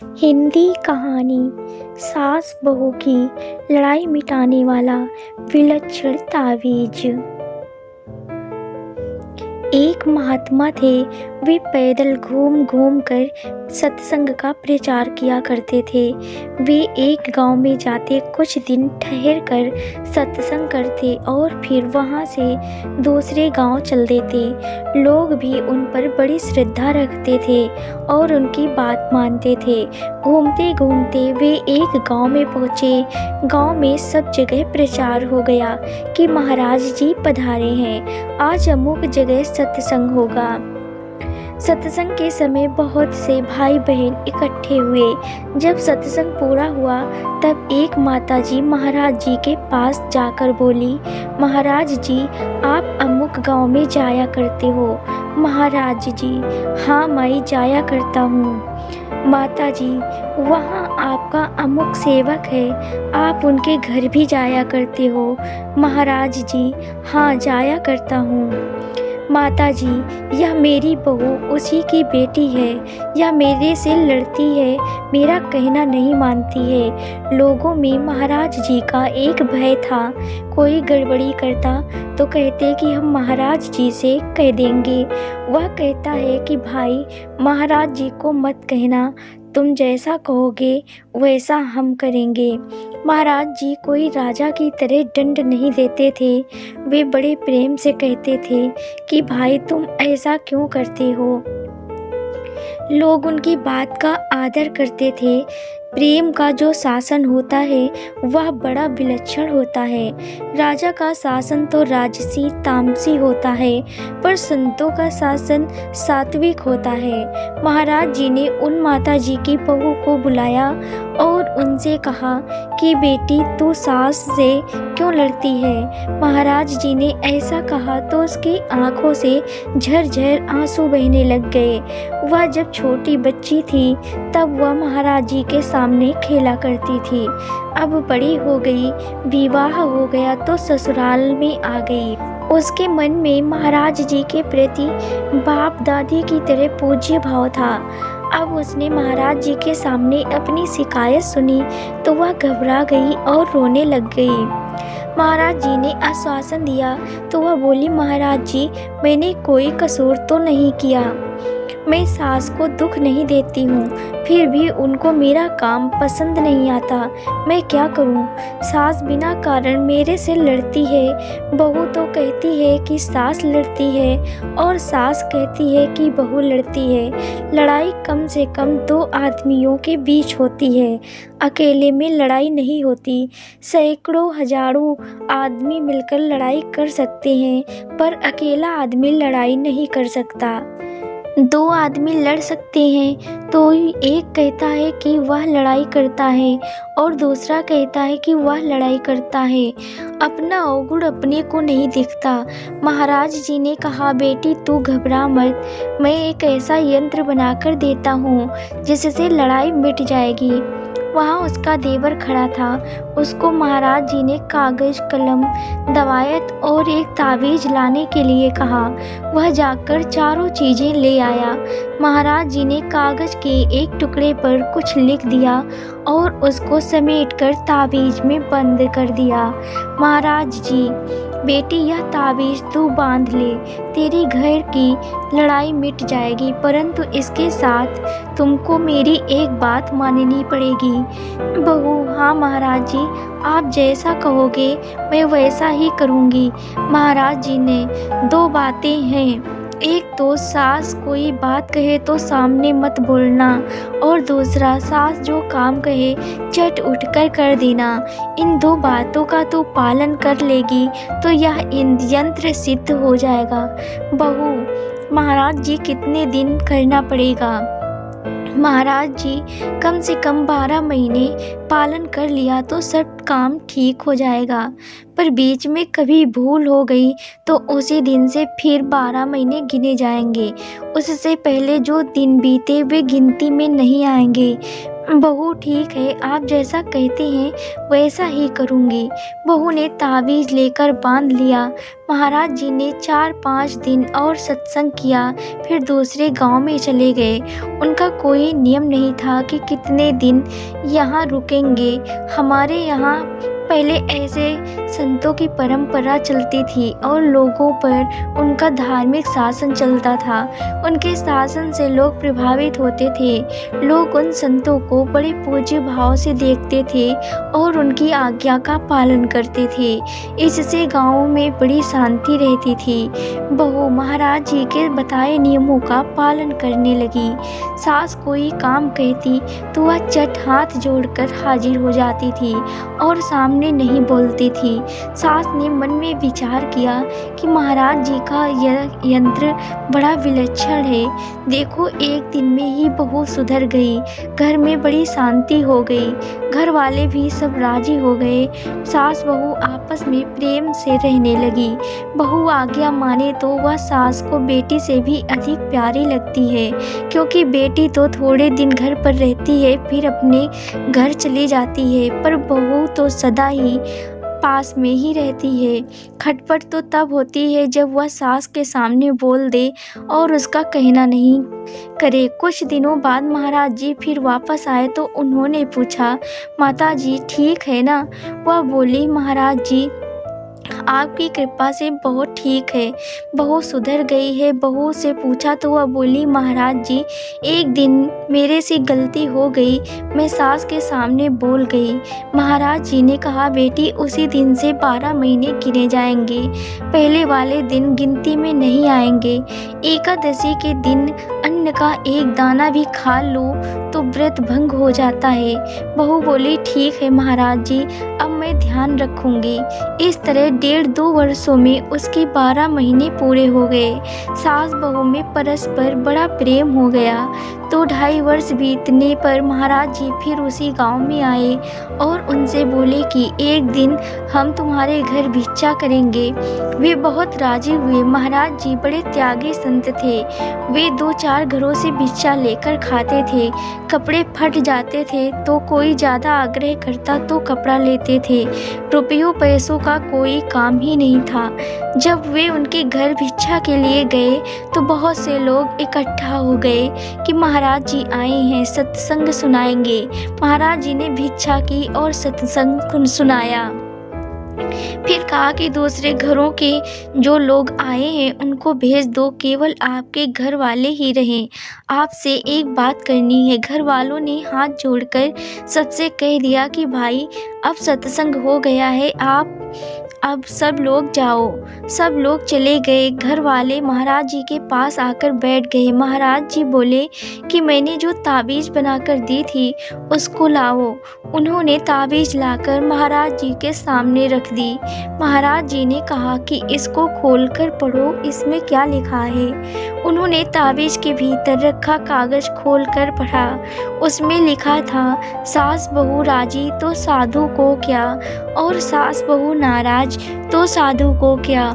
हिंदी कहानी सास बहू की लड़ाई मिटाने वाला विलक्षण तावीज। एक महात्मा थे। वे पैदल घूम घूम कर सत्संग का प्रचार किया करते थे। वे एक गांव में जाते, कुछ दिन ठहर कर सत्संग करते और फिर वहां से दूसरे गांव चल देते। लोग भी उन पर बड़ी श्रद्धा रखते थे और उनकी बात मानते थे। घूमते घूमते वे एक गांव में पहुंचे। गांव में सब जगह प्रचार हो गया कि महाराज जी पधारे हैं, आज अमुक जगह सत्संग होगा। सत्संग के समय बहुत से भाई बहन इकट्ठे हुए। जब सत्संग पूरा हुआ तब एक माता जी महाराज जी के पास जाकर बोली, महाराज जी आप अमुक गांव में जाया करते हो? महाराज जी, हाँ माई जाया करता हूँ। माता जी, वहाँ आपका अमुक सेवक है, आप उनके घर भी जाया करते हो? महाराज जी, हाँ जाया करता हूँ। माता जी, यह मेरी बहू उसी की बेटी है, यह मेरे से लड़ती है, मेरा कहना नहीं मानती है। लोगों में महाराज जी का एक भय था, कोई गड़बड़ी करता तो कहते कि हम महाराज जी से कह देंगे। वह कहता है कि भाई महाराज जी को मत कहना, तुम जैसा कहोगे वैसा हम करेंगे। महाराज जी कोई राजा की तरह दंड नहीं देते थे। वे बड़े प्रेम से कहते थे कि भाई तुम ऐसा क्यों करते हो। लोग उनकी बात का आदर करते थे। प्रेम का जो शासन होता है वह बड़ा विलक्षण होता है। राजा का शासन तो राजसी तामसी होता है, पर संतों का शासन सात्विक होता है। महाराज जी ने उन माता जी की बहू को बुलाया और उनसे कहा कि बेटी तू सास से क्यों लड़ती है? महाराज जी ने ऐसा कहा तो उसकी आंखों से झरझर आंसू बहने लग गए। वह जब छोटी बच्ची थी तब वह महाराज जी के सामने खेला करती थी। अब बड़ी हो गई, विवाह हो गया तो ससुराल में आ गई। उसके मन में महाराज जी के प्रति बाप दादी की तरह पूज्य भाव था। अब उसने महाराज जी के सामने अपनी शिकायत सुनी तो वह घबरा गई और रोने लग गई। महाराज जी ने आश्वासन दिया तो वह बोली, महाराज जी मैंने कोई कसूर तो नहीं किया, मैं सास को दुख नहीं देती हूँ, फिर भी उनको मेरा काम पसंद नहीं आता, मैं क्या करूँ? सास बिना कारण मेरे से लड़ती है, बहू तो कहती है कि सास लड़ती है और सास कहती है कि बहू लड़ती है। लड़ाई कम से कम दो आदमियों के बीच होती है, अकेले में लड़ाई नहीं होती। सैकड़ों हजारों आदमी मिलकर लड़ाई कर सकते हैं, पर अकेला आदमी लड़ाई नहीं कर सकता। दो आदमी लड़ सकते हैं तो एक कहता है कि वह लड़ाई करता है और दूसरा कहता है कि वह लड़ाई करता है। अपना अवगुण अपने को नहीं दिखता। महाराज जी ने कहा, बेटी तू घबरा मत, मैं एक ऐसा यंत्र बनाकर देता हूँ जिससे लड़ाई मिट जाएगी। वहाँ उसका देवर खड़ा था। उसको महाराज जी ने कागज, कलम, दवायत और एक ताबीज लाने के लिए कहा। वह जाकर चारों चीजें ले आया। महाराज जी ने कागज के एक टुकड़े पर कुछ लिख दिया और उसको समेटकर ताबीज में बंद कर दिया। महाराज जी, बेटी यह ताबीज तू बांध ले, तेरी घर की लड़ाई मिट जाएगी, परंतु इसके साथ तुमको मेरी एक बात माननी पड़ेगी। बहू, हाँ महाराज जी, आप जैसा कहोगे मैं वैसा ही करूँगी। महाराज जी ने, दो बातें हैं, एक तो सास कोई बात कहे तो सामने मत बोलना और दूसरा सास जो काम कहे चट उठकर कर देना। इन दो बातों का तू पालन कर लेगी तो यह यंत्र सिद्ध हो जाएगा। बहू, महाराज जी कितने दिन करना पड़ेगा? महाराज जी कम से कम 12 महीने पालन कर लिया तो सब काम ठीक हो जाएगा, पर बीच में कभी भूल हो गई तो उसी दिन से फिर 12 महीने गिने जाएंगे। उससे पहले जो दिन बीते वे गिनती में नहीं आएंगे। बहू ठीक है, आप जैसा कहते हैं वैसा ही करूँगी। बहू ने ताबीज़ लेकर बांध लिया। महाराज जी ने 4-5 दिन और सत्संग किया, फिर दूसरे गांव में चले गए। उनका कोई नियम नहीं था कि कितने दिन यहाँ रुकेंगे। हमारे यहाँ पहले ऐसे संतों की परंपरा चलती थी और लोगों पर उनका धार्मिक शासन चलता था। उनके शासन से लोग प्रभावित होते थे। लोग उन संतों को बड़े पूज्य भाव से देखते थे और उनकी आज्ञा का पालन करते थे। इससे गाँव में बड़ी शांति रहती थी। बहू महाराज जी के बताए नियमों का पालन करने लगी। सास कोई काम कहती तो वह चट हाथ जोड़कर हाजिर हो जाती थी और सामने नहीं बोलती थी। सास ने मन में विचार किया कि महाराज जी का यह यंत्र बड़ा विलक्षण है। देखो, एक दिन में ही बहू सुधर गई, घर में बड़ी शांति हो गई, घर वाले भी सब राजी हो गए। सास बहू आपस में प्रेम से रहने लगी। बहू आज्ञा माने तो वह सास को बेटी से भी अधिक प्यारी लगती है, क्योंकि बेटी तो थोड़े दिन घर पर रहती है, फिर अपने घर चली जाती है, पर बहू तो सदा ही पास में ही रहती है। खटपट तो तब होती है जब वह सास के सामने बोल दे और उसका कहना नहीं करे। कुछ दिनों बाद महाराज जी फिर वापस आए तो उन्होंने पूछा, माता जी ठीक है ना? वह बोली, महाराज जी आपकी कृपा से बहुत ठीक है, बहू सुधर गई है। बहू से पूछा तो वह बोली, महाराज जी एक दिन मेरे से गलती हो गई, मैं सास के सामने बोल गई। महाराज जी ने कहा, बेटी उसी दिन से 12 महीने गिने जाएंगे, पहले वाले दिन गिनती में नहीं आएंगे। एकादशी के दिन अन्न का एक दाना भी खा लो तो व्रत भंग हो जाता है। बहू बोली, ठीक है महाराज जी, अब मैं ध्यान रखूंगी। इस तरह 1.5-2 वर्षों में उसके 12 महीने पूरे हो गए। सास बहू में परस्पर बड़ा प्रेम हो गया। तो 2.5 वर्ष बीतने पर महाराज जी फिर उसी गांव में आए और उनसे बोले कि एक दिन हम तुम्हारे घर भिक्षा करेंगे। वे बहुत राजी हुए। महाराज जी बड़े त्यागी संत थे। वे 2-4 घरों से भिक्षा लेकर खाते थे। कपड़े फट जाते थे तो कोई ज़्यादा आग्रह करता तो कपड़ा लेते थे। रुपयों पैसों का कोई काम ही नहीं था। जब वे उनके घर भिक्षा के लिए गए तो बहुत से लोग इकट्ठा हो गए कि महाराज जी आए हैं, सत्संग सुनाएंगे। महाराज जी ने भिक्षा की और सत्संग सुनाया। फिर कहा कि दूसरे घरों के जो लोग आए हैं उनको भेज दो, केवल आपके घर वाले ही रहें। आपसे एक बात करनी है। घर वालों ने हाथ जोड़कर सबसे कह दिया कि भाई अब सत्संग हो गया है, आप अब सब लोग जाओ। सब लोग चले गए। घर वाले महाराज जी के पास आकर बैठ गए। महाराज जी बोले कि मैंने जो ताबीज़ बनाकर दी थी उसको लाओ। उन्होंने ताबीज़ लाकर महाराज जी के सामने रख दी। महाराज जी ने कहा कि इसको खोलकर पढ़ो, इसमें क्या लिखा है। उन्होंने ताबीज़ के भीतर रखा कागज़ खोलकर पढ़ा। उसमें लिखा था, सास बहू राजी तो साधु को क्या, और सास बहू नाराज तो साधु को क्या।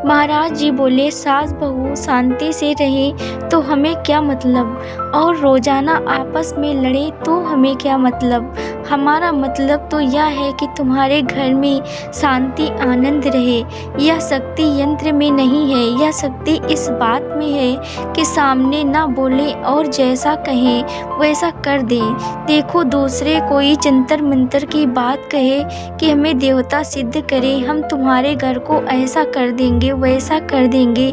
महाराज जी बोले, सास बहू शांति से रहें तो हमें क्या मतलब, और रोजाना आपस में लड़े तो हमें क्या मतलब। हमारा मतलब तो यह है कि तुम्हारे घर में शांति आनंद रहे। यह शक्ति यंत्र में नहीं है, यह शक्ति इस बात में है कि सामने ना बोलें और जैसा कहें वैसा कर दें। देखो, दूसरे कोई जंतर मंतर की बात कहे कि हमें देवता सिद्ध करे, हम तुम्हारे घर को ऐसा कर देंगे वैसा कर देंगे,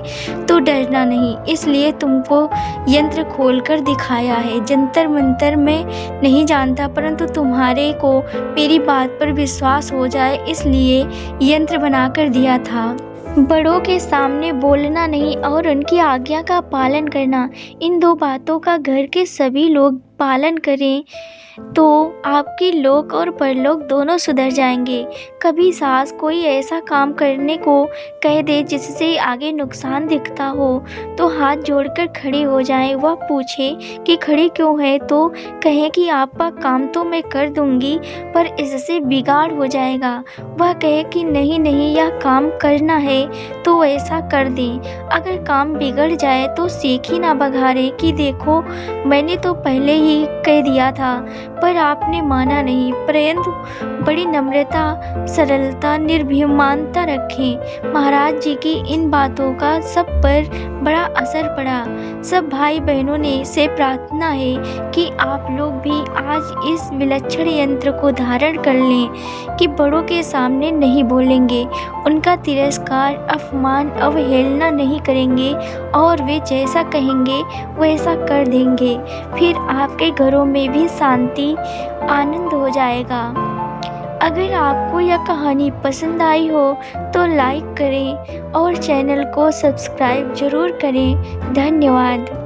तो डरना नहीं। इसलिए तुमको यंत्र खोलकर दिखाया है। जंतर मंतर में नहीं जानता, परंतु तुम्हारे को मेरी बात पर विश्वास हो जाए इसलिए यंत्र बनाकर दिया था। बड़ों के सामने बोलना नहीं और उनकी आज्ञा का पालन करना, इन 2 बातों का घर के सभी लोग पालन करें तो आपके लोक और परलोक दोनों सुधर जाएंगे। कभी सास कोई ऐसा काम करने को कह दे जिससे आगे नुकसान दिखता हो तो हाथ जोड़कर खड़ी हो जाए। वह पूछे कि खड़ी क्यों है तो कहें कि आपका काम तो मैं कर दूंगी पर इससे बिगाड़ हो जाएगा। वह कहे कि नहीं नहीं, यह काम करना है तो ऐसा कर दें। अगर काम बिगड़ जाए तो सीख ही ना बघारे कि देखो मैंने तो पहले ही ही कह दिया था, पर आपने माना नहीं, परंतु बड़ी नम्रता, सरलता, निर्भीमानता रखें। महाराज जी की इन बातों का सब पर बड़ा असर पड़ा। सब भाई बहनों ने से प्रार्थना है कि आप लोग भी आज इस विलक्षण यंत्र को धारण कर लें कि बड़ों के सामने नहीं बोलेंगे, उनका तिरस्कार, अपमान, अवहेलना नहीं करेंगे और वे जैसा कहेंगे वैसा कर देंगे। फिर आपके घरों में भी शांति, आनंद हो जाएगा। अगर आपको यह कहानी पसंद आई हो तो लाइक करें और चैनल को सब्सक्राइब जरूर करें। धन्यवाद।